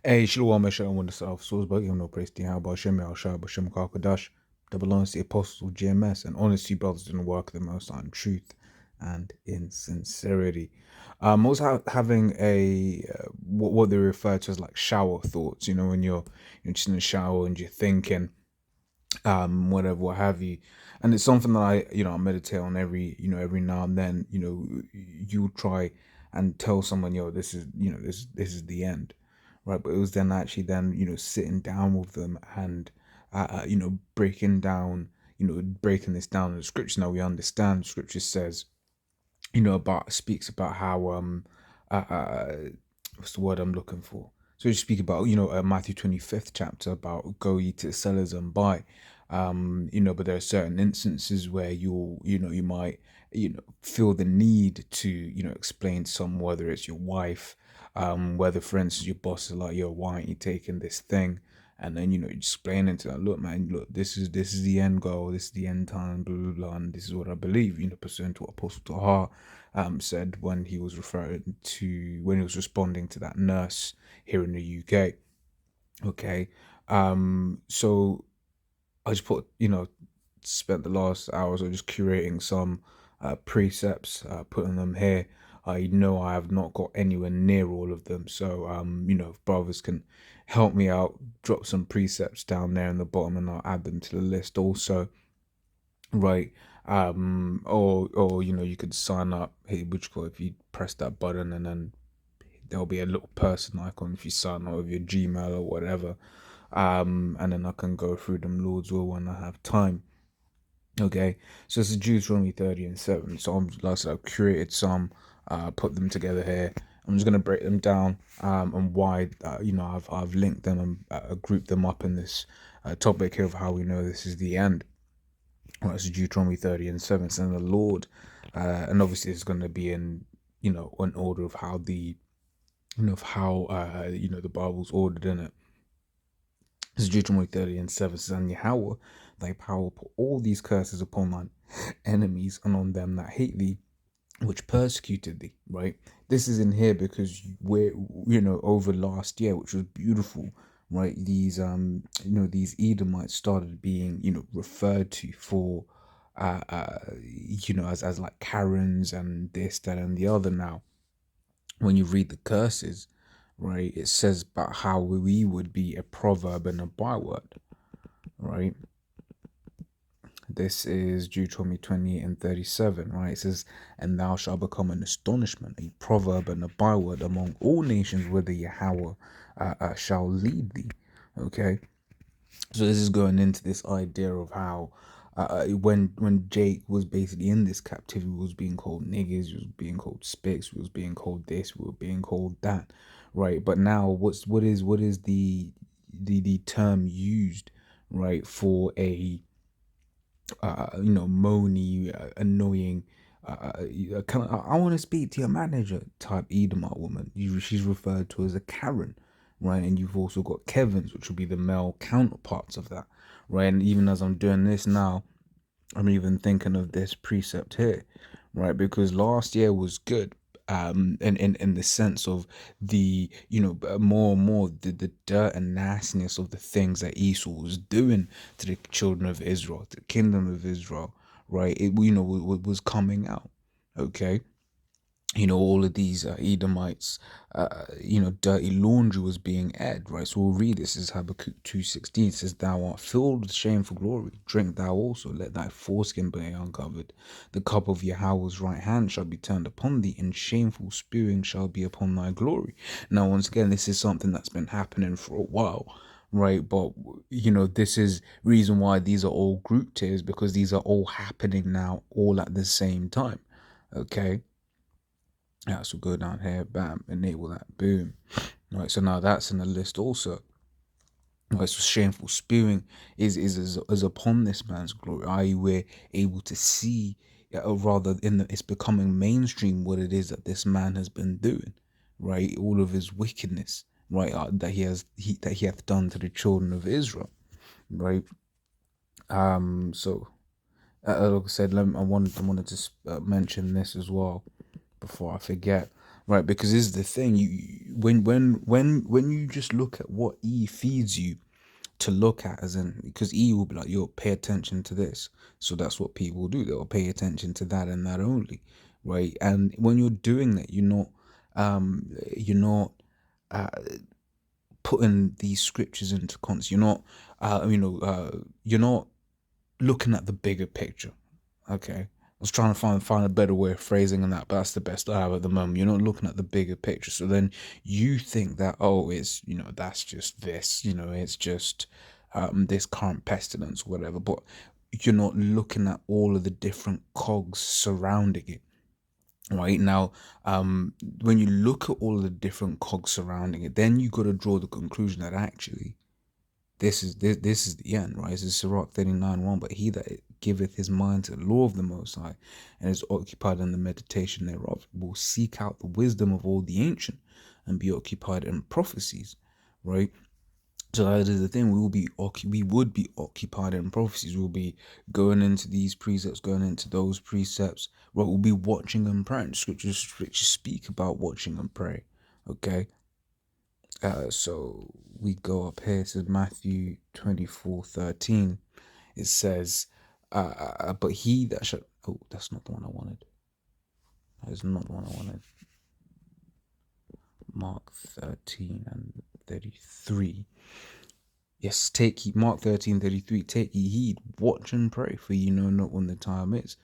Hey, Shalom, Mesha, and Wonderself, Salisbury, no praise to Yahweh, Shem Yahshua, Bashem Kakadash, that belongs to the apostles of GMS, and honestly, brothers in the work of the Most High in truth and in sincerity. I was having what they refer to as like shower thoughts, when you're just in the shower and you're thinking, whatever, what have you. And it's something that I meditate on every now and then. You try and tell someone, this is, this is the end, right? But it was then actually then, sitting down with them and, breaking this down in the scripture. Now we understand scripture says, speaks about how, what's the word I'm looking for? So you speak about, Matthew 25th chapter about go ye to the sellers and buy. But there are certain instances where you might, feel the need to, explain to someone, whether it's your wife, whether, for instance, your boss is like, yo, why aren't you taking this thing? And then, you explain it to them, look, man, look, this is the end goal, this is the end time, blah, blah, blah, and this is what I believe, pursuant to what Apostle Tahar said when he was responding to that nurse here in the UK. Okay. So I just spent the last hours of just curating some precepts, putting them here. I know I have not got anywhere near all of them. So, if brothers can help me out, drop some precepts down there in the bottom and I'll add them to the list also. Right. Or you could sign up, hey, which call if you press that button and then there'll be a little person icon if you sign up with your Gmail or whatever. And then I can go through them Lord's will when I have time. Okay, so this is Deuteronomy 30 and 7. So like I said, I've created some, put them together here. I'm just gonna break them down, and why, I've linked them and grouped them up in this topic here of how we know this is the end. Well, it's Deuteronomy 30 and 7. And the Lord, and obviously it's going to be in, an order of how the Bible's ordered in it. This is Deuteronomy 30 and 7. It says, and Yahweh, thy power, put all these curses upon thine enemies and on them that hate thee, which persecuted thee, right? This is in here because we're, over last year, which was beautiful, right? These Edomites started being, referred to for, as like Karens and this, that, and the other. Now, when you read the curses, right, it says about how we would be a proverb and a byword, right? This is Deuteronomy 20 and 37, right? It says, and thou shalt become an astonishment, a proverb and a byword among all nations, whither Yahweh shall lead thee. Okay? So this is going into this idea of how when Jake was basically in this captivity, was being called niggas, was being called spicks, was being called this, was being called that, right? But now, what is the term used, right, for a moany, annoying, I want to speak to your manager type Edomite woman. She's referred to as a Karen, right? And you've also got Kevin's, which would be the male counterparts of that, right? And even as I'm doing this now, I'm even thinking of this precept here, right? Because last year was good, in the sense of the, more and more the dirt and nastiness of the things that Esau was doing to the children of Israel, to the kingdom of Israel, right? It, was coming out, okay? All of these Edomites, dirty laundry was being aired, right? So we'll read this. This is Habakkuk 2:16. It says, thou art filled with shameful glory. Drink thou also, let thy foreskin be uncovered. The cup of Yahweh's right hand shall be turned upon thee, and shameful spewing shall be upon thy glory. Now, once again, this is something that's been happening for a while, right? But, this is reason why these are all grouped here, is because these are all happening now, all at the same time, okay? Yeah, so go down here, bam, enable that, boom. Right, so now that's in the list also. Right, so shameful spewing is upon this man's glory. I.e., we're able to see, or rather, it's becoming mainstream what it is that this man has been doing, right? All of his wickedness, right, that he hath done to the children of Israel, right? So like I said, I wanted to mention this as well before I forget. right? Because this is the thing. When you just look at what E feeds you to look at, as in, because E will be like, yo, pay attention to this. So that's what people do. They'll pay attention to that and that only, right? And when you're doing that, you're not uh, putting these scriptures into context. You're not looking at the bigger picture. Okay. I was trying to find a better way of phrasing on that, but that's the best I have at the moment. You're not looking at the bigger picture. So then you think that, oh, it's, that's just this, it's just this current pestilence, whatever. But you're not looking at all of the different cogs surrounding it. Right now, when you look at all of the different cogs surrounding it, then you got to draw the conclusion that actually this is the end, right? This is Sirach 39:1. But he that giveth his mind to the law of the Most High and is occupied in the meditation thereof will seek out the wisdom of all the ancient and be occupied in prophecies, right? So that is the thing. We would be occupied in prophecies. We'll be going into these precepts, going into those precepts. Right? We'll be watching and praying. Scriptures speak about watching and pray. Okay. So we go up here to Matthew 24:13. It says, but he that shall, oh, that's not the one I wanted. That is not the one I wanted. Mark 13:33. Yes, take heed. Mark 13:33. Take ye heed, watch and pray, for ye know not when the time is.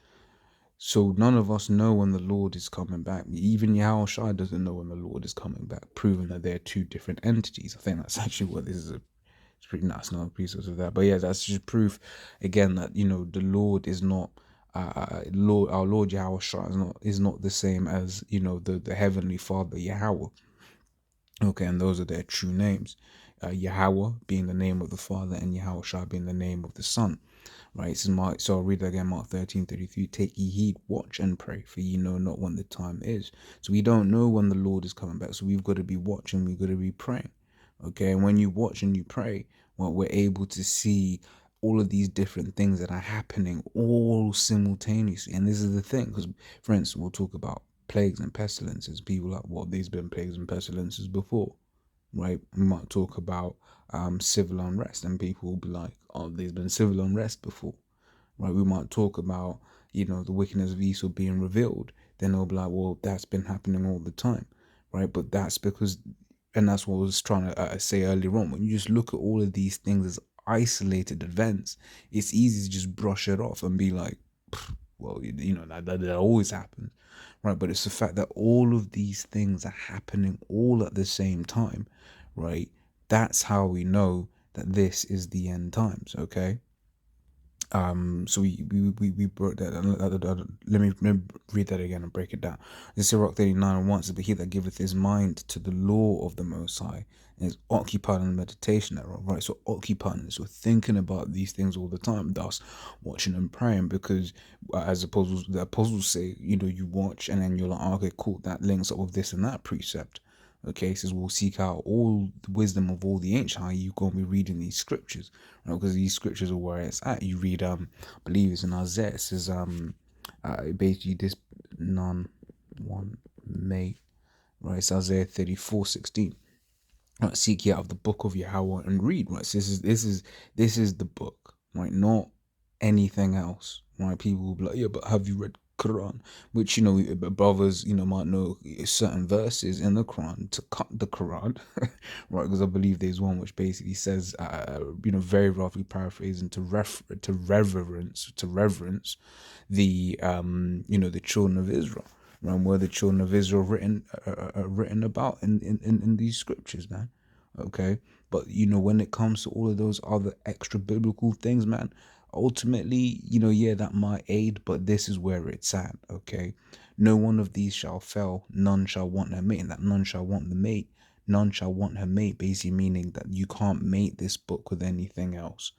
So none of us know when the Lord is coming back. Even Yahushua doesn't know when the Lord is coming back, proving that they're two different entities. I think that's actually what this is. It's pretty nice, not a piece of that. But yeah, that's just proof again that the Lord is not Lord. Our Lord Yahushua is not the same as the heavenly Father Yahweh. Okay, and those are their true names. Yahweh being the name of the Father, and Yahushua being the name of the Son. Right, so I'll read that again, Mark 13:33. Take ye heed, watch and pray, for ye know not when the time is. So we don't know when the Lord is coming back. So we've got to be watching, we've got to be praying. Okay, and when you watch and you pray, well, we're able to see all of these different things that are happening all simultaneously. And this is the thing, because for instance, we'll talk about plagues and pestilences. People are like, well, there's been plagues and pestilences before, right? We might talk about civil unrest, and people will be like, oh, there's been civil unrest before, right? We might talk about, the wickedness of Esau being revealed. Then they'll be like, well, that's been happening all the time, right? But that's because, and that's what I was trying to say earlier on. When you just look at all of these things as isolated events, it's easy to just brush it off and be like, well, that always happens, right? But it's the fact that all of these things are happening all at the same time, right? That's how we know that this is the end times. Okay. So we broke that. Let me read that again and break it down. This is Rock 39:1 says, but he that giveth his mind to the law of the Most High and is occupied in meditation thereof. Right, so occupying, so thinking about these things all the time, thus watching and praying. Because as the apostles say, you watch and then you're like, oh, okay, cool, that links up with this and that precept. Okay, it says we'll seek out all the wisdom of all the ancient. How you gonna be reading these scriptures? Because these scriptures are where it's at. You read, I believe it's in Isaiah. It says, basically this none one may, right? It's Isaiah 34:16. Right, seek ye out of the book of Yahweh and read. Right, so this is the book, right? Not anything else, right? People will be like, yeah, but have you read Quran? Which brothers might know certain verses in the Quran to cut the Quran, right? Because I believe there's one which basically says, very roughly paraphrasing, to reverence the the children of Israel. Right, where the children of Israel written about in these scriptures, man. Okay, but when it comes to all of those other extra biblical things, man, ultimately, yeah, that might aid, but this is where it's at. Okay, no one of these shall fail, none shall want her mate, and that none shall want the mate, none shall want her mate, basically meaning that you can't mate this book with anything else,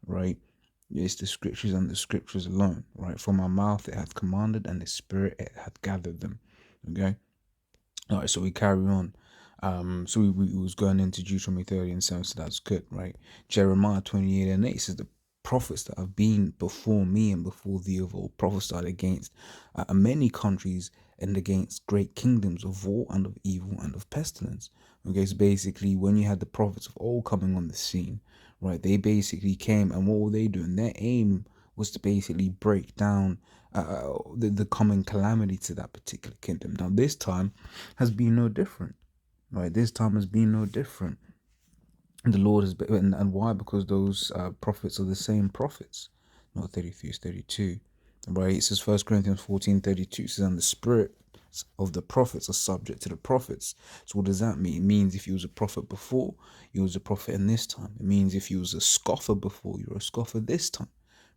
right? It's the scriptures and the scriptures alone, right? From my mouth it hath commanded, and the spirit it hath gathered them. Okay. All right, so we carry on. So we was going into Deuteronomy 30:7, so that's good, right? Jeremiah 28:8 says, the prophets that have been before me and before thee of all prophesied against many countries and against great kingdoms of war and of evil and of pestilence. Okay, so basically, when you had the prophets of old coming on the scene, right, they basically came, and what were they doing? Their aim was to basically break down the coming calamity to that particular kingdom. Now, this time has been no different, right? This time has been no different. The Lord has been, and why? Because those prophets are the same prophets. Not 33, it's 32. Right? It says 1 Corinthians 14:32 says, and the spirits of the prophets are subject to the prophets. So what does that mean? It means if you was a prophet before, you was a prophet in this time. It means if you was a scoffer before, you're a scoffer this time.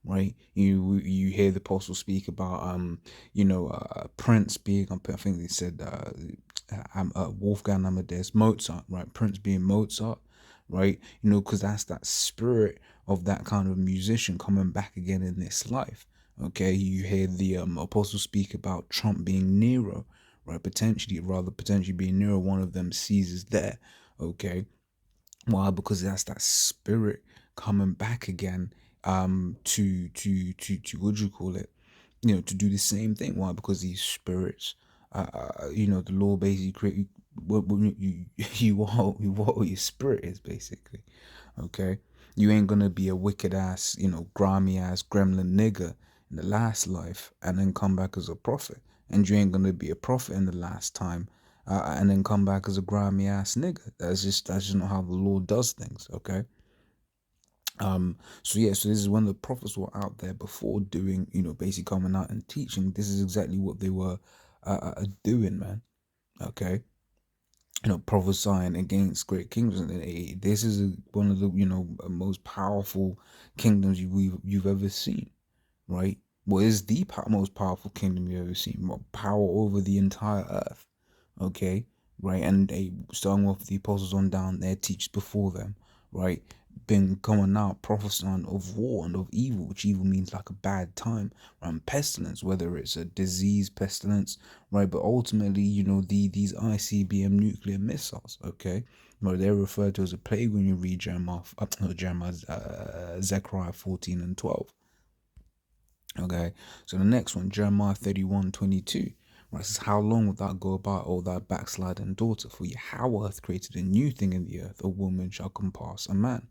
Right? You hear the apostle speak about Prince being, I think they said Wolfgang Amadeus Mozart, right? Prince being Mozart, right? Because that's that spirit of that kind of musician coming back again in this life. Okay, you hear the apostle speak about Trump being Nero, right? Potentially being Nero. One of them Caesars there. Okay, why? Because that's that spirit coming back again. To what do you call it? To do the same thing. Why? Because these spirits, the Lord basically create what what your spirit is basically. Okay, you ain't gonna be a wicked ass, grimy ass gremlin nigger in the last life and then come back as a prophet, and you ain't gonna be a prophet in the last time. And then come back as a grimy ass nigga. That's just not how the Lord does things. Okay. So yeah, so this is when the prophets were out there before doing, basically coming out and teaching. This is exactly what they were doing, man. Okay, prophesying against great kingdoms. And this is one of the most powerful kingdoms you've ever seen, right? What is the most powerful kingdom you've ever seen? Power over the entire earth. Okay, right, and they starting off the apostles on down, their teachers before them, right, been coming out prophesying of war and of evil, which evil means like a bad time, and pestilence, whether it's a disease pestilence, right, but ultimately, these ICBM nuclear missiles, okay, they're referred to as a plague when you read Zechariah 14 and 12. Okay, so the next one, Jeremiah 31:22. Right, says, how long wilt thou go about, O thy backsliding daughter? For Yahweh hath created a new thing in the earth, a woman shall compass a man.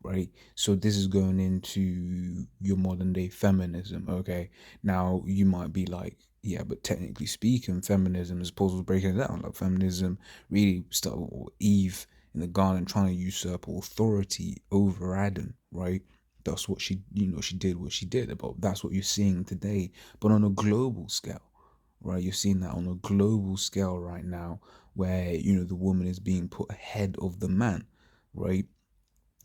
Right, so this is going into your modern day feminism. Okay, now you might be like, yeah, but technically speaking, feminism, as opposed to breaking it down, like feminism really started with Eve in the garden trying to usurp authority over Adam, right? That's what she did what she did. But that's what you're seeing today, but on a global scale, right? You're seeing that on a global scale right now, where the woman is being put ahead of the man, right?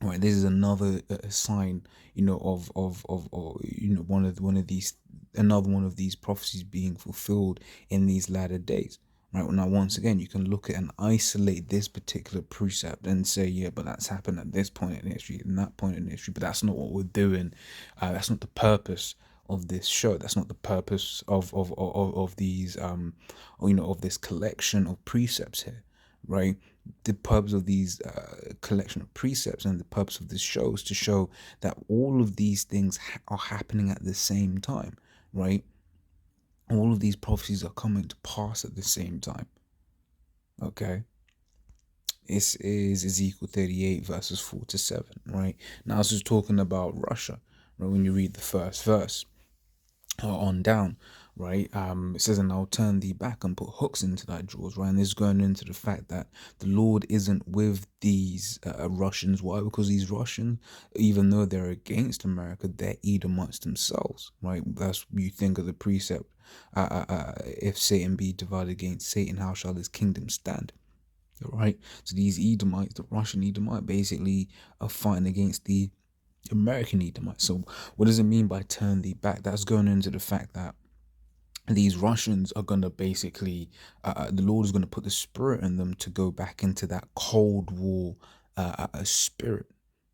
Right, this is another sign, of one of these, another one of these prophecies being fulfilled in these latter days. Right, well, now once again, you can look at and isolate this particular precept and say, yeah, but that's happened at this point in history and that point in history, but that's not what we're doing. That's not the purpose of this show. That's not the purpose of these of this collection of precepts here, right? The purpose of these collection of precepts and the purpose of this show is to show that all of these things are happening at the same time, right? All of these prophecies are coming to pass at the same time. Okay. This is Ezekiel 38 verses 4 to 7, right? Now this is talking about Russia, right? When you read the first verse on down, right? It says, and I'll turn thee back and put hooks into thy jaws, right? And this is going into the fact that the Lord isn't with these Russians. Why? Because these Russians, even though they're against America, they're Edomites themselves, right? That's you think of the precept, if Satan be divided against Satan, how shall his kingdom stand? Right? So these Edomites, the Russian Edomite, basically are fighting against the American Edomite. So what does it mean by turn thee back? That's going into the fact that these Russians are going to basically, the Lord is going to put the spirit in them to go back into that Cold War spirit,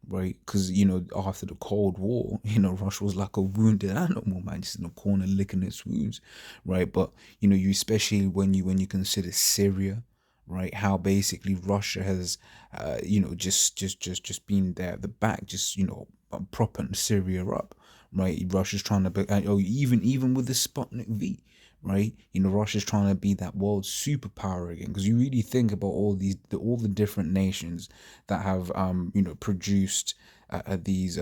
right? Because, after the Cold War, Russia was like a wounded animal, man, just in the corner licking its wounds, right? But, you especially when you consider Syria, right? How basically Russia has, just been there at the back, just, propping Syria up, right? Russia's trying to, even with the Sputnik V, right? Russia's trying to be that world superpower again, because you really think about all the different nations that have produced these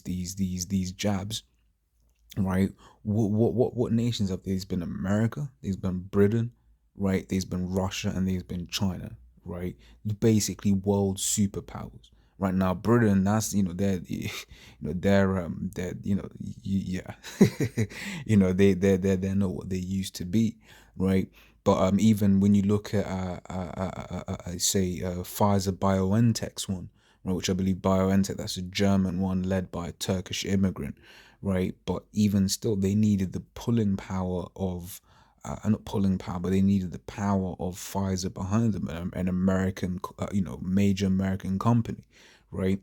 these jabs, right? What nations have these been? America, there's been Britain, right? There's been Russia, and there's been China, right? Basically world superpowers. Right now, Britain, that's they're they're yeah, they're not what they used to be, right? But even when you look at say Pfizer BioNTech's one, right, which I believe BioNTech, that's a German one led by a Turkish immigrant, right? But even still, they needed the pulling power of, not pulling power, but they needed the power of Pfizer behind them, an American, major American company, right?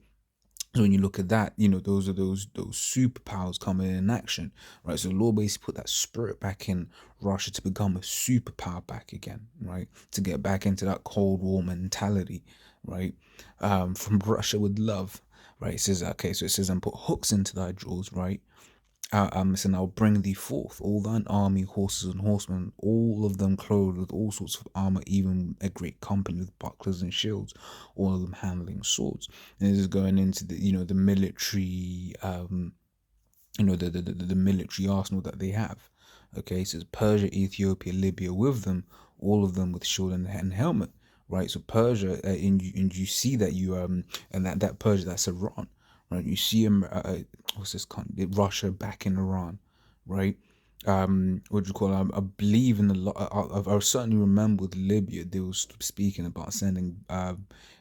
So when you look at that, those are those superpowers coming in action, right? So law basically put that spirit back in Russia to become a superpower back again, right? To get back into that Cold War mentality, right? From Russia with love, right? It says, okay, so it says, and put hooks into thy jaws, right? And I'll bring thee forth all thine army, horses and horsemen, all of them clothed with all sorts of armor, even a great company with bucklers and shields, all of them handling swords. And this is going into the the military, the military arsenal that they have. Okay, so it's Persia, Ethiopia, Libya with them, all of them with shield and helmet, right? So Persia, and you see that and that Persia, that's Iran, right? You see what's this country? Russia back in Iran, right? What do you call it? I believe in the I certainly remember with Libya they was speaking about sending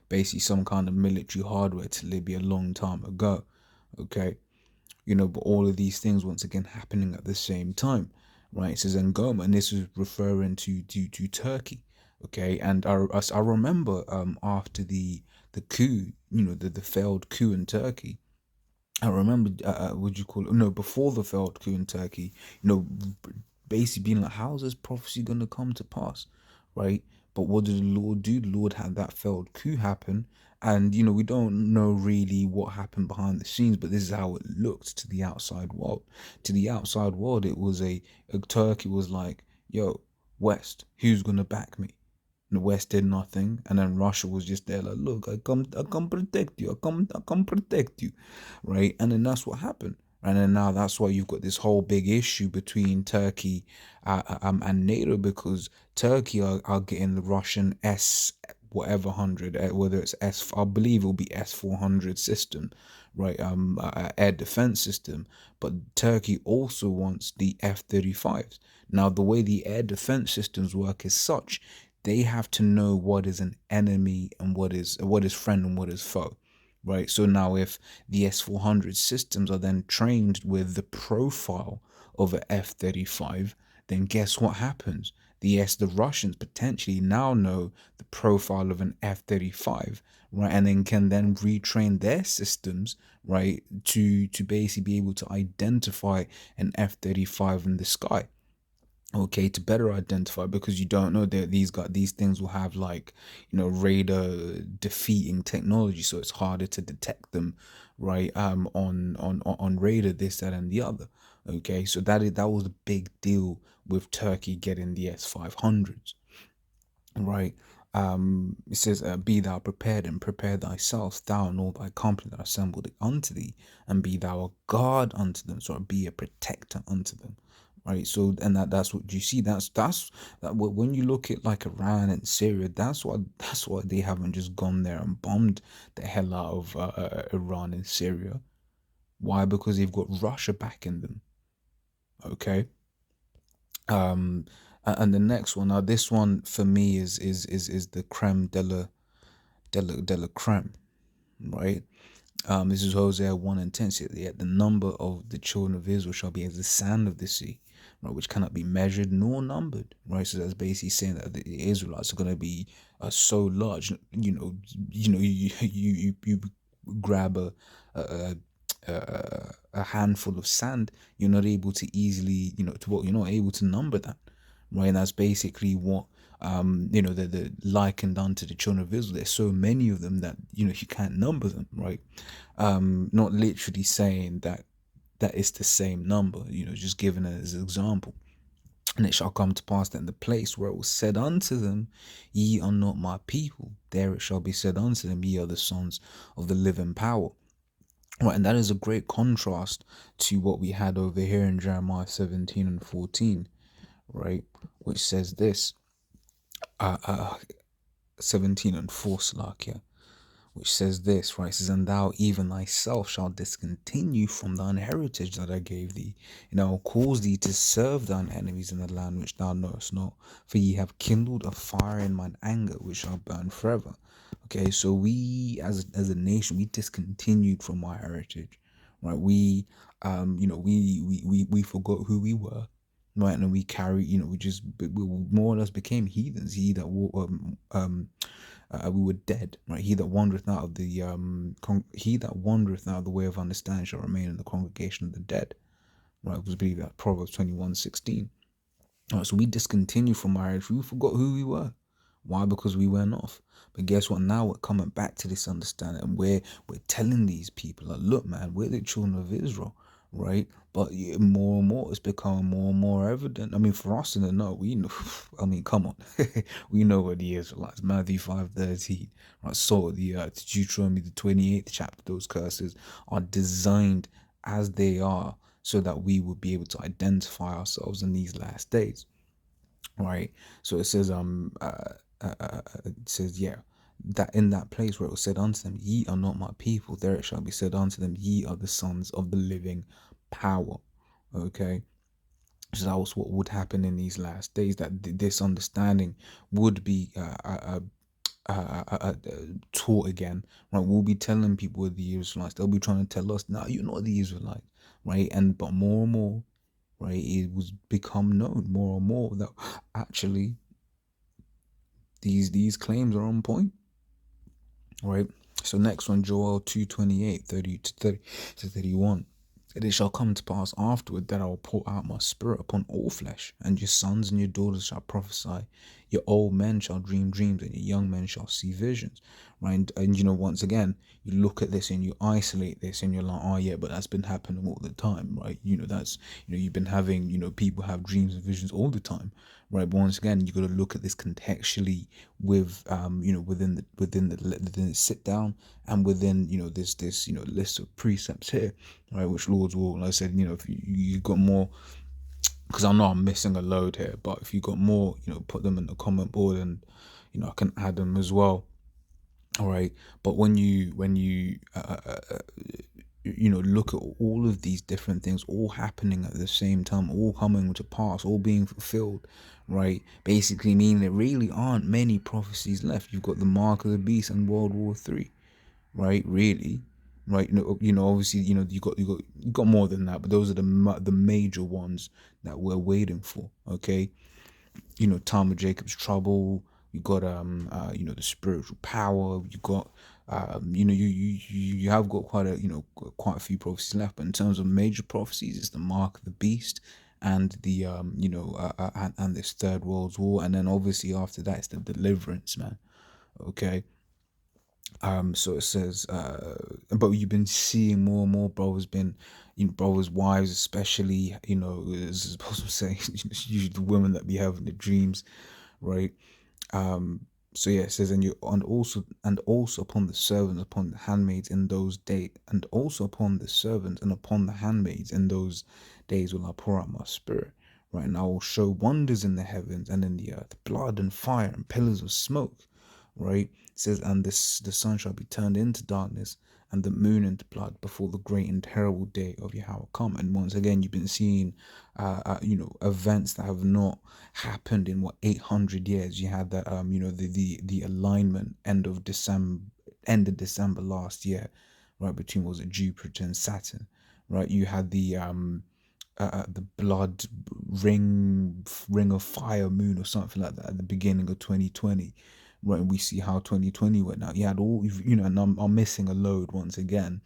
basically some kind of military hardware to Libya a long time ago. Okay, but all of these things once again happening at the same time, right? It says Ngoma, and this is referring to Turkey, okay? And I remember after the coup, the failed coup in Turkey. I remember, what do you call it? No, before the failed coup in Turkey, basically being like, how is this prophecy going to come to pass, right? But what did the Lord do? The Lord had that failed coup happen, and we don't know really what happened behind the scenes, but this is how it looked to the outside world. To the outside world, it was a Turkey was like, yo, West, who's gonna back me? The West did nothing, and then Russia was just there like, look, I come protect you, I come protect you, right? And then that's what happened. And then now that's why you've got this whole big issue between Turkey and NATO, because Turkey are getting the Russian S whatever 100, whether it's I believe it will be S-400 system, right? Air defense system. But Turkey also wants the F-35s. Now the way the air defense systems work is such, they have to know what is an enemy and what is friend and what is foe, right? So now if the S-400 systems are then trained with the profile of a F-35, then guess what happens? The Russians potentially now know the profile of an F-35, right? And then can then retrain their systems, right, to basically be able to identify an F-35 in the sky. Okay, to better identify, because you don't know that these things will have like radar defeating technology, so it's harder to detect them, right? On radar, this, that, and the other. Okay, so that was a big deal with Turkey getting the S-500s, right? It says, "Be thou prepared, and prepare thyself, thou and all thy company that are assembled unto thee, and be thou a guard unto them." So be a protector unto them, right? So, and that's what you see. That's that. When you look at like Iran and Syria, that's why they haven't just gone there and bombed the hell out of Iran and Syria. Why? Because they've got Russia backing them. Okay. Um, and the next one, now this one for me is the creme de la creme, right? This is Hosea 1 and 10. Yet the number of the children of Israel shall be as the sand of the sea, right, which cannot be measured nor numbered, right? So that's basically saying that the Israelites are going to be so large. You grab a a handful of sand, you're not able to easily, you're not able to number that, right? And that's basically what the likened unto the children of Israel. There's so many of them that you can't number them, right? Not literally saying that it's the same number, just giving it as an example. And it shall come to pass that in the place where it was said unto them, Ye are not my people, there it shall be said unto them, Ye are the sons of the living power. Right, and that is a great contrast to what we had over here in Jeremiah 17 and 14, right? Which says this, uh, uh 17 and 4, Salakia, which says this, right? It says, and thou even thyself shalt discontinue from thine heritage that I gave thee, and I will cause thee to serve thine enemies in the land which thou knowest not, for ye have kindled a fire in mine anger, which shall burn forever. Okay, so we as a nation, we discontinued from our heritage, right? We we forgot who we were, right? And we carry, we more or less became heathens. We were dead, right? He that wandereth out of the he that wandereth out of the way of understanding shall remain in the congregation of the dead, right? We believe that Proverbs 21:16. Right, so we discontinued from marriage. We forgot who we were. Why? Because we went off. But guess what? Now we're coming back to this understanding, and we're telling these people, like, look, man, we're the children of Israel, right? But more and more, it's becoming more and more evident. I mean, for us in the know, we know. I mean, come on, we know what the Israelites. Matthew 5:13, right? Salt of the earth. Deuteronomy the 28th chapter. Those curses are designed as they are, so that we will be able to identify ourselves in these last days, right? So it says, it says, yeah, that in that place where it was said unto them, Ye are not my people, there it shall be said unto them, Ye are the sons of the living power. Okay, so that was what would happen in these last days. That this understanding would be taught again, right? We'll be telling people with the Israelites. They'll be trying to tell us, "No, you're not the Israelites," right? But more and more, right, it was become known more and more that actually these claims are on point, right? So next one, Joel 2:28, 30 to 31. And it shall come to pass afterward that I will pour out my spirit upon all flesh, and your sons and your daughters shall prophesy, your old men shall dream dreams, and your young men shall see visions. Right? And once again, you look at this and you isolate this, and you're like, oh yeah, but that's been happening all the time, right? That's you've been having, people have dreams and visions all the time, right? But once again, you got to look at this contextually with within the sit down, and within this list of precepts here, right? Which Lord's will, like I said, if you got more, because I know I'm missing a load here, but if you got more, put them in the comment board, and I can add them as well. All right, but when you look at all of these different things all happening at the same time, all coming to pass, all being fulfilled, right? Basically meaning there really aren't many prophecies left. You've got the mark of the beast and World War III, right? Really, right? Obviously, you got more than that, but those are the major ones that we're waiting for. Okay, time of Jacob's trouble. You got the spiritual power. You got you have got quite a few prophecies left. But in terms of major prophecies, it's the mark of the beast, and the and this third world war, and then obviously after that it's the deliverance, man. Okay. So it says, but you've been seeing more and more brothers' wives, especially, as supposed to say, usually the women that be having the dreams, right? So yeah, it says, and also upon the servants, upon the handmaids in those days, and also upon the servants and upon the handmaids in those days will I pour out my spirit, right? And I will show wonders in the heavens and in the earth, blood and fire and pillars of smoke, right? It says, and the sun shall be turned into darkness and the moon into blood before the great and terrible day of Yahweh come. And once again, you've been seeing, events that have not happened in 800 years. You had that, the alignment end of December last year, right, between, was it Jupiter and Saturn, right? You had the blood ring of fire moon or something like that at the beginning of 2020, right? And we see how 2020 went out. You had all, and I'm missing a load once again,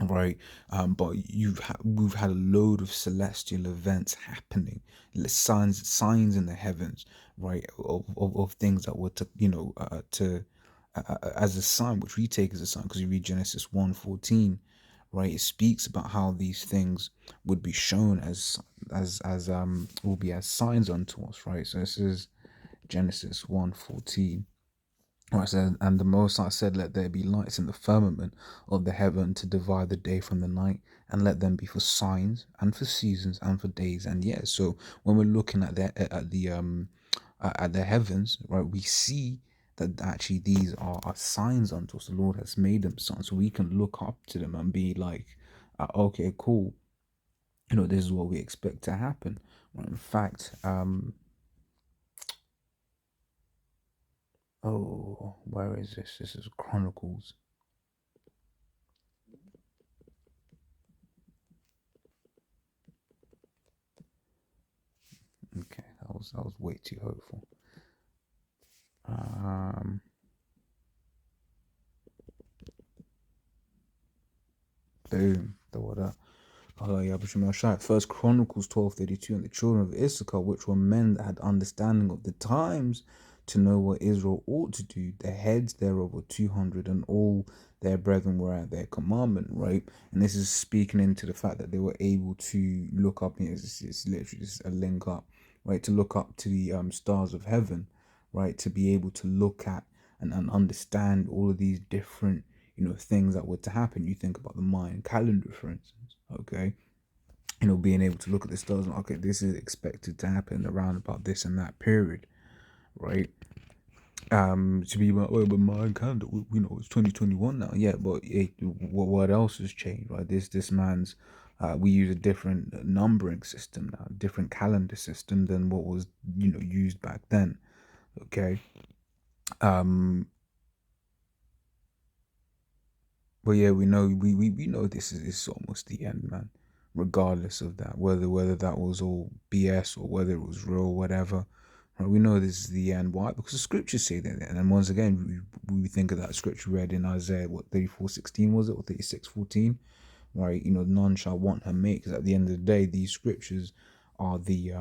right? But we've had a load of celestial events happening, signs in the heavens, right? Of things that were to as a sign, which we take as a sign, because you read Genesis 1:14, right? It speaks about how these things would be shown as will be as signs unto us, right? So this is Genesis 1:14. Right, so, and the Most High said, "Let there be lights in the firmament of the heaven to divide the day from the night, and let them be for signs and for seasons and for days and years." So when we're looking at the heavens, right, we see that actually these are signs unto us. The Lord has made them signs, so we can look up to them and be like, "Okay, cool. This is what we expect to happen." Right, in fact, oh, where is this? This is Chronicles. Okay, that was way too hopeful. Um, Boom. The what up? First Chronicles 12:32, and the children of Issachar, which were men that had understanding of the times, to know what Israel ought to do, the heads thereof were 200, and all their brethren were at their commandment, right? And this is speaking into the fact that they were able to look up. It's literally just a link up, right? To look up to the stars of heaven, right? To be able to look at and understand all of these different things that were to happen. You think about the Mayan calendar, for instance, okay? Being able to look at the stars and, okay, this is expected to happen around about this and that period, right? To be like, oh, but Mayan calendar, it's 2021 now. Yeah, but what else has changed, right? This man's, we use a different numbering system now, different calendar system than what was, used back then, okay? Um, But yeah, we know this is almost the end, man. Regardless of that, whether that was all BS or whether it was real, whatever. Right, we know this is the end. Why? Because the scriptures say that. And then once again, we think of that scripture read in Isaiah, what, 34:16 was it, or 36:14? Right? None shall want her mate. Because at the end of the day, these scriptures are the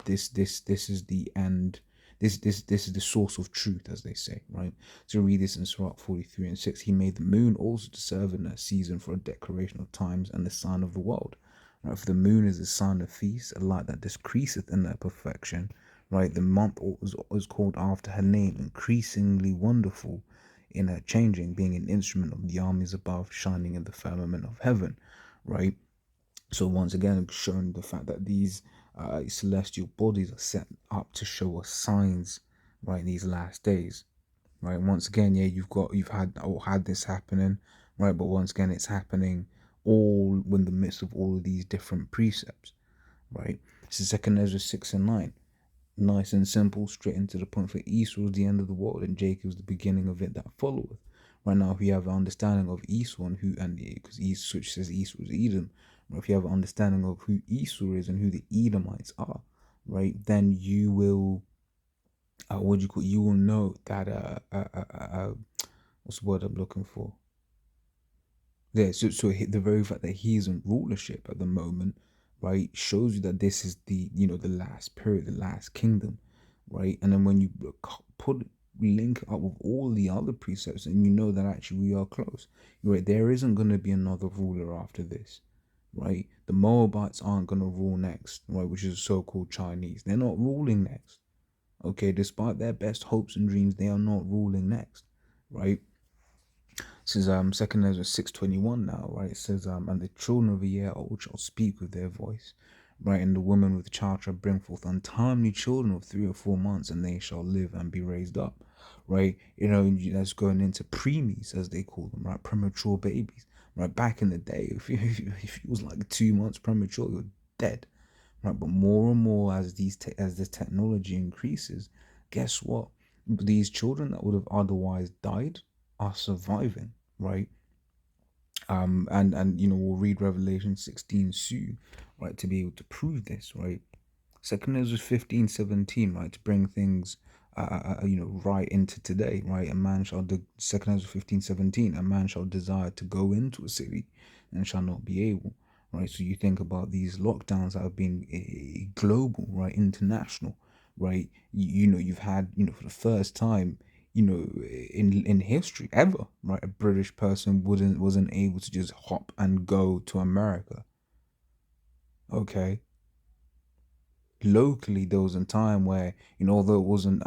this is the end. This is the source of truth, as they say, right? So read this in Sirach 43:6. He made the moon also to serve in a season for a declaration of times and the sign of the world. Right? For the moon is a sign of feast, a light that decreaseth in their perfection. Right? The month was called after her name, increasingly wonderful in her changing, being an instrument of the armies above, shining in the firmament of heaven. Right? So once again, showing the fact that these celestial bodies are set up to show us signs, right, in these last days, right? Once again, yeah, you've had this happening, right? But once again, it's happening all in the midst of all of these different precepts, right? This is Second Ezra 6 and 9. Nice and simple, straight into the point. For Esau was the end of the world, and Jacob was the beginning of it that followeth. Right now, if you have an understanding of Esau and because Esau, which says Esau is Edom, right? If you have an understanding of who Esau is and who the Edomites are, right, then you will, what do you call? You will know that what's the word I'm looking for? Yeah, so the very fact that he is in rulership at the moment, right, shows you that this is the last period, the last kingdom, right? And then when you put link up with all the other precepts, and you know that actually we are close, right? There isn't going to be another ruler after this, right? The Moabites aren't going to rule next, right? Which is so-called Chinese. They're not ruling next, okay? Despite their best hopes and dreams, they are not ruling next, right? This is Second Ezra 6:21 now, right? It says and the children of a year old shall speak with their voice, right? And the woman with child shall bring forth untimely children of 3 or 4 months, and they shall live and be raised up, right? That's going into preemies, as they call them, right? Premature babies, right? Back in the day, if you was like 2 months premature, you're dead, right? But more and more as as the technology increases, guess what? These children that would have otherwise died are surviving, right? And we'll read Revelation 16 soon, right, to be able to prove this, right? Second Ezra 15:17, right, to bring things right into today, right? Second Ezra 15:17, a man shall desire to go into a city and shall not be able, right? So you think about these lockdowns that have been global, right, international, right? You've had, for the first time, in history ever, right? A British person wasn't able to just hop and go to America. Okay, locally there was a time where, although it wasn't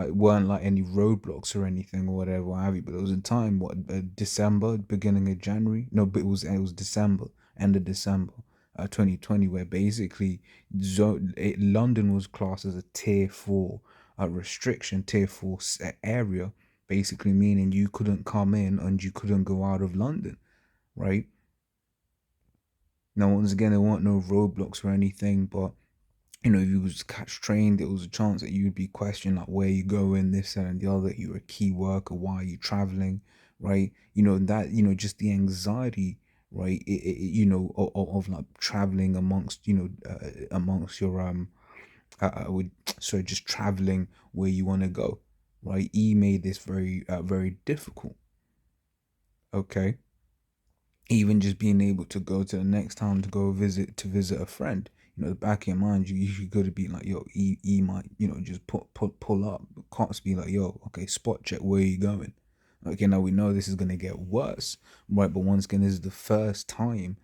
weren't like any roadblocks or anything or whatever what have you, but there was a time, what, December, beginning of January, no, but it was December, end of December, 2020, where basically London was classed as a tier 4 restriction, tier 4 area, basically meaning you couldn't come in and you couldn't go out of London, right? Now, once again, there weren't no roadblocks or anything, but if you was catch trained, there was a chance that you would be questioned, like where you going, this and the other. You're a key worker. Why are you traveling, right? That just the anxiety, right? Of like traveling amongst amongst your would so just traveling where you want to go, right? He made this very difficult. Okay, even just being able to go to the next town to go visit a friend, the back of your mind, you could be like, yo, he might, just pull up. Cops be like, yo, okay, spot check, where you going? Okay, now we know this is gonna get worse, right? But once again, this is the first time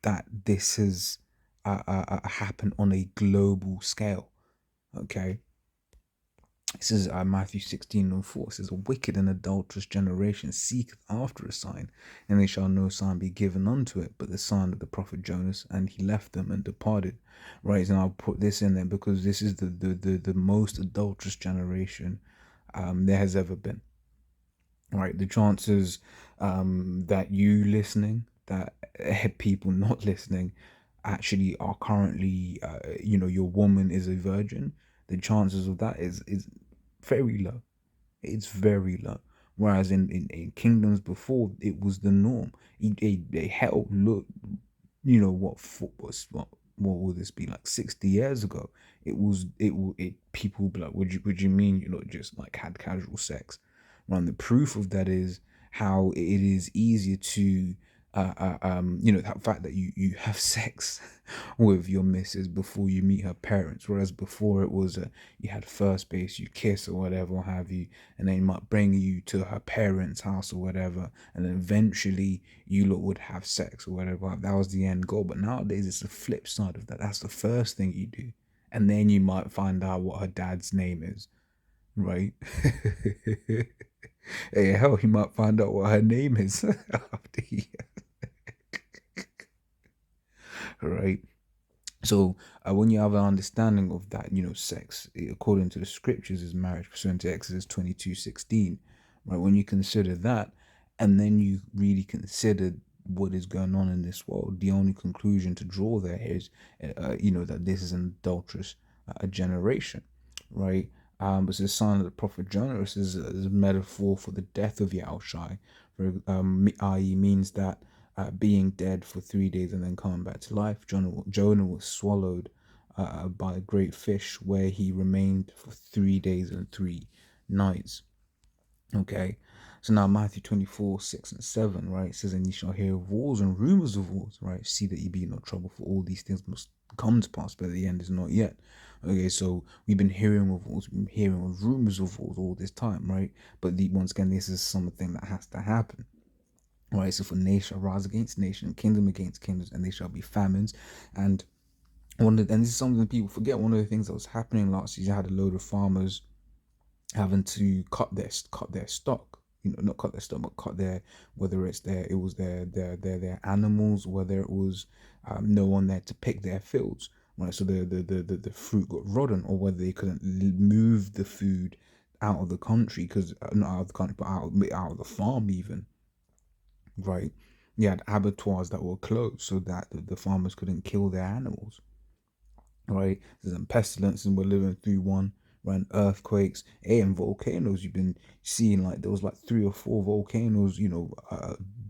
that this has happened on a global scale. Okay, this is Matthew 16:04. It says, a wicked and adulterous generation seeketh after a sign, and they shall no sign be given unto it, but the sign of the prophet Jonas. And he left them and departed. Right, and I'll put this in there because this is the most adulterous generation there has ever been. Right, the chances that you listening, that people not listening, actually are currently, your woman is a virgin. The chances of that is very low. It's very low. Whereas in kingdoms before, it was the norm. They held, look, what will this be, like 60 years ago? People would be like, would you mean you not just like had casual sex? And the proof of that is how it is easier to that fact that you have sex with your missus before you meet her parents, whereas before it was you had first base, you kiss or whatever have you, and then might bring you to her parents' house or whatever, and then eventually you lot would have sex or whatever. That was the end goal. But nowadays it's the flip side of that. That's the first thing you do, and then you might find out what her dad's name is, right? Hey, hell, you might find out what her name is after you, right? So when you have an understanding of that, sex, according to the scriptures, is marriage pursuant to Exodus 22:16, right? When you consider that, and then you really consider what is going on in this world, the only conclusion to draw there is, that this is an adulterous generation, right? It's a sign of the prophet Jonah. This is a metaphor for the death of Yahushai, i.e. means that being dead for 3 days and then coming back to life. Jonah was swallowed by a great fish, where he remained for 3 days and 3 nights. Okay, so now Matthew 24:6 and 7, right? It says, and ye shall hear of wars and rumors of wars, right? See that ye be in no trouble, for all these things must come to pass, but the end is not yet. Okay, so we've been hearing of wars, we've been hearing of rumors of wars all this time, right? But once again, this is something that has to happen. Right, so for nation shall rise against nation, kingdom against kingdoms, and they shall be famines. And and this is something people forget. One of the things that was happening last year, you had a load of farmers having to cut their stock. Not cut their stock, but cut their, whether it's their animals, whether it was no one there to pick their fields. Right, so the fruit got rotten, or whether they couldn't move the food out of the country, because not out of the country, but out of the farm even, right? You had abattoirs that were closed so that the farmers couldn't kill their animals, right? There's some pestilence, and we're living through one, right? Earthquakes, and volcanoes. You've been seeing, like, there was like 3 or 4 volcanoes,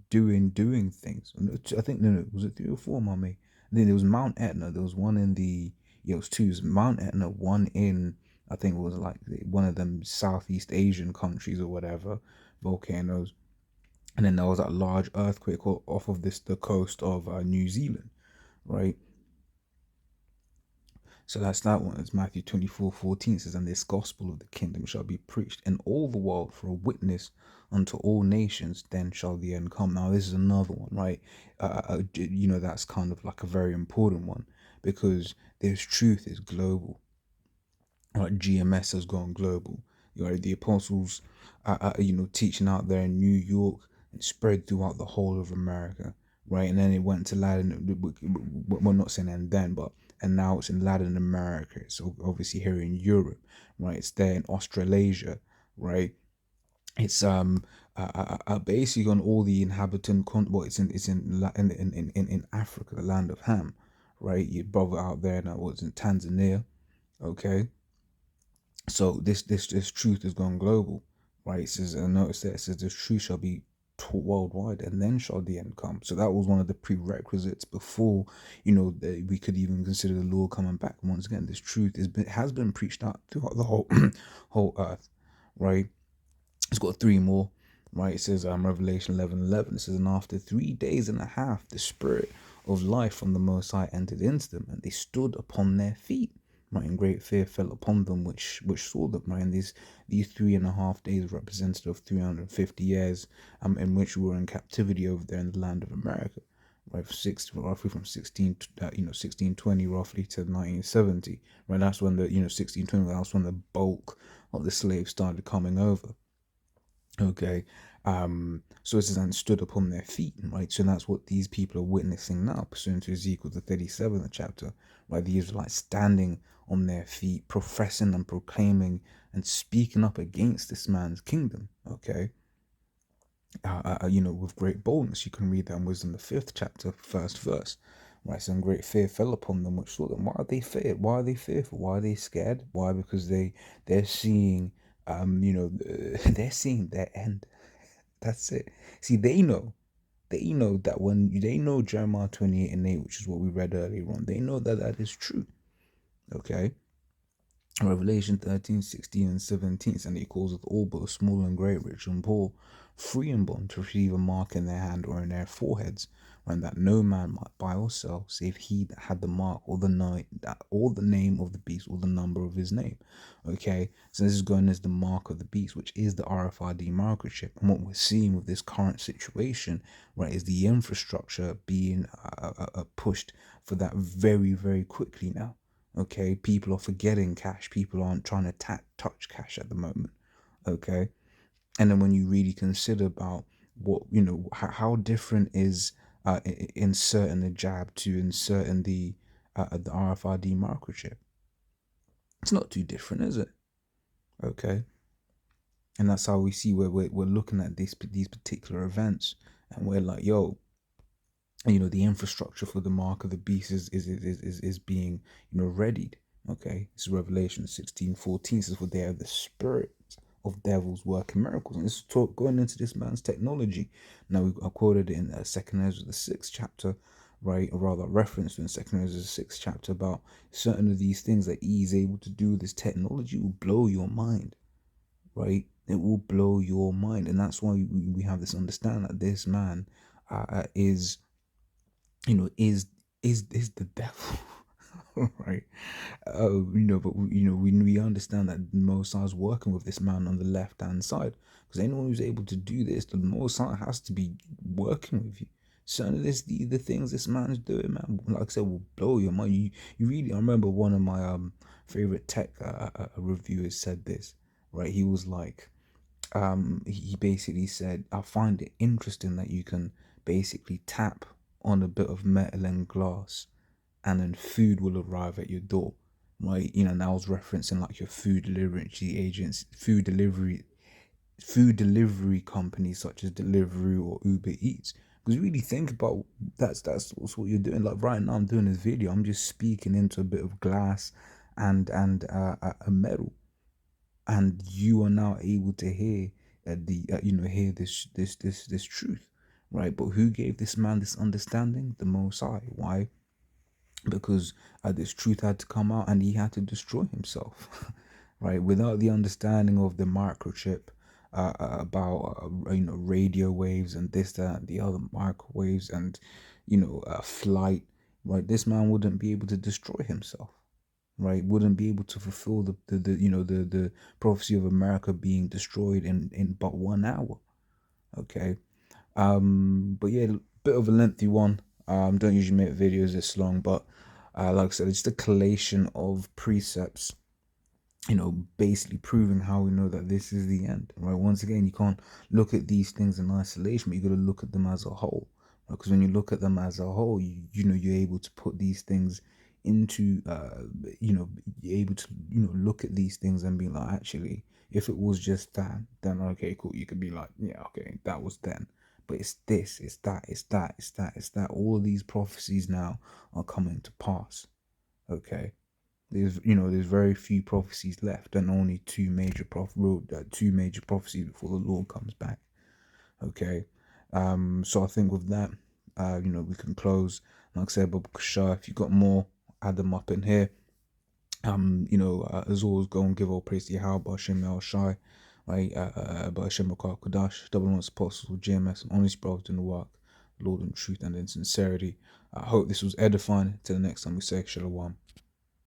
doing things. I think, no, was it 3 or 4, mommy? Then there was Mount Etna. There was one in the, yeah, it was two. It was Mount Etna, one in, I think it was like one of them Southeast Asian countries or whatever, volcanoes. And then there was that large earthquake off of the coast of New Zealand, right? So that's that one. It's Matthew 24:14 says, and this gospel of the kingdom shall be preached in all the world for a witness unto all nations, then shall the end come. Now, this is another one, right? That's kind of like a very important one because this truth is global. Right, GMS has gone global. Right, the apostles, teaching out there in New York and spread throughout the whole of America. Right, and then it went to Latin. We're not saying and then, but and now it's in Latin America. So obviously here in Europe, right? It's there in Australasia, right? It's basically on all the inhabitant well, it's in Africa, the land of Ham, right? Your brother out there now was in Tanzania, okay. So this truth has gone global, right? It says, and notice that it says, this truth shall be taught worldwide, and then shall the end come. So that was one of the prerequisites before, we could even consider the Lord coming back. Once again, this truth has been preached out throughout the whole whole earth, right? It's got three more, right? It says, Revelation 11:11. It says, and after 3 days and a half, the spirit of life from the Most High entered into them, and they stood upon their feet. Right, and great fear fell upon them which saw them. Right, and these 3.5 days represented of 350 years, in which we were in captivity over there in the land of America. Right, roughly from 1620 roughly to 1970. Right, that's when the 1620. That's when the bulk of the slaves started coming over. Okay. So it says, and stood upon their feet, right? So that's what these people are witnessing now, pursuant to Ezekiel, the 37th chapter, right? The Israelites standing on their feet, professing and proclaiming and speaking up against this man's kingdom, okay? With great boldness. You can read that in Wisdom, the 5th chapter, first verse, right? So, great fear fell upon them which saw them. Why are they feared? Why are they fearful? Why are they scared? Why? Because they're seeing, they're seeing their end. That's it. See, they know that when they know Jeremiah 28:8, which is what we read earlier on, they know that that is true. Okay. Revelation 13:16 and 17, and he causeth all, both small and great, rich and poor, free and bond, to receive a mark in their hand or in their foreheads, and that no man might buy or sell, save he that had the mark or the name of the beast or the number of his name. Okay, so this is going as the mark of the beast, which is the RFID microchip. And what we're seeing with this current situation, right, is the infrastructure being pushed for that very, very quickly now. Okay, people are forgetting cash. People aren't trying to touch cash at the moment. Okay, and then when you really consider about what how different is inserting the jab to inserting the RFID microchip. It's not too different, is it? Okay, and that's how we see where we're looking at these particular events, and we're like, yo, the infrastructure for the mark of the beast is being readied. Okay, this is Revelation 16:14 says, for they are the spirit of devils working miracles. And this is going into this man's technology. Now I quoted it in Second Ezra the 6th chapter, right, or rather reference in Second Ezra the 6th chapter about certain of these things that he is able to do with this technology will blow your mind, right? It will blow your mind, and that's why we have this understanding that this man is is the devil. Right. But we understand that the Most High is working with this man on the left hand side, because anyone who's able to do this, the Most High has to be working with you. Certain of the things this man is doing, man, like I said, will blow your mind. You really, I remember one of my favorite tech reviewers said this, right? He was like, he basically said, I find it interesting that you can basically tap on a bit of metal and glass, and then food will arrive at your door, right? And I was referencing like your food delivery agents, food delivery companies such as Deliveroo or Uber Eats. Because really think about, that's what you're doing. Like right now, I'm doing this video. I'm just speaking into a bit of glass and a metal, and you are now able to hear hear this truth, right? But who gave this man this understanding? The Most High. Why? Because this truth had to come out, and he had to destroy himself, right? Without the understanding of the microchip, about radio waves and this, that, and the other microwaves, and flight, right? This man wouldn't be able to destroy himself. right? Wouldn't be able to fulfill the prophecy of America being destroyed in but 1 hour. Okay. But yeah, bit of a lengthy one. Don't usually make videos this long, but like I said, it's just a collation of precepts, basically proving how we know that this is the end, right? Once again, you can't look at these things in isolation, but you got to look at them as a whole, because when you look at them as a whole, you're able to put these things into, you're able to, look at these things and be like, actually, if it was just that, then okay, cool. You could be like, yeah, okay, that was then. But it's this, it's that, it's that, it's that, it's that. All of these prophecies now are coming to pass. Okay. There's very few prophecies left, and only two major prophecies before the Lord comes back. Okay, so I think with that, we can close. Like I said, Bob Shah, if you got more, add them up in here. As always, go and give all praise to Yahweh, Hashem El Shai, right? Hashem Bakar Kodash, double honest apostles, GMS, and honest brothers in the work, Lord in truth and in sincerity. I hope this was edifying. Till the next time we say Shalom.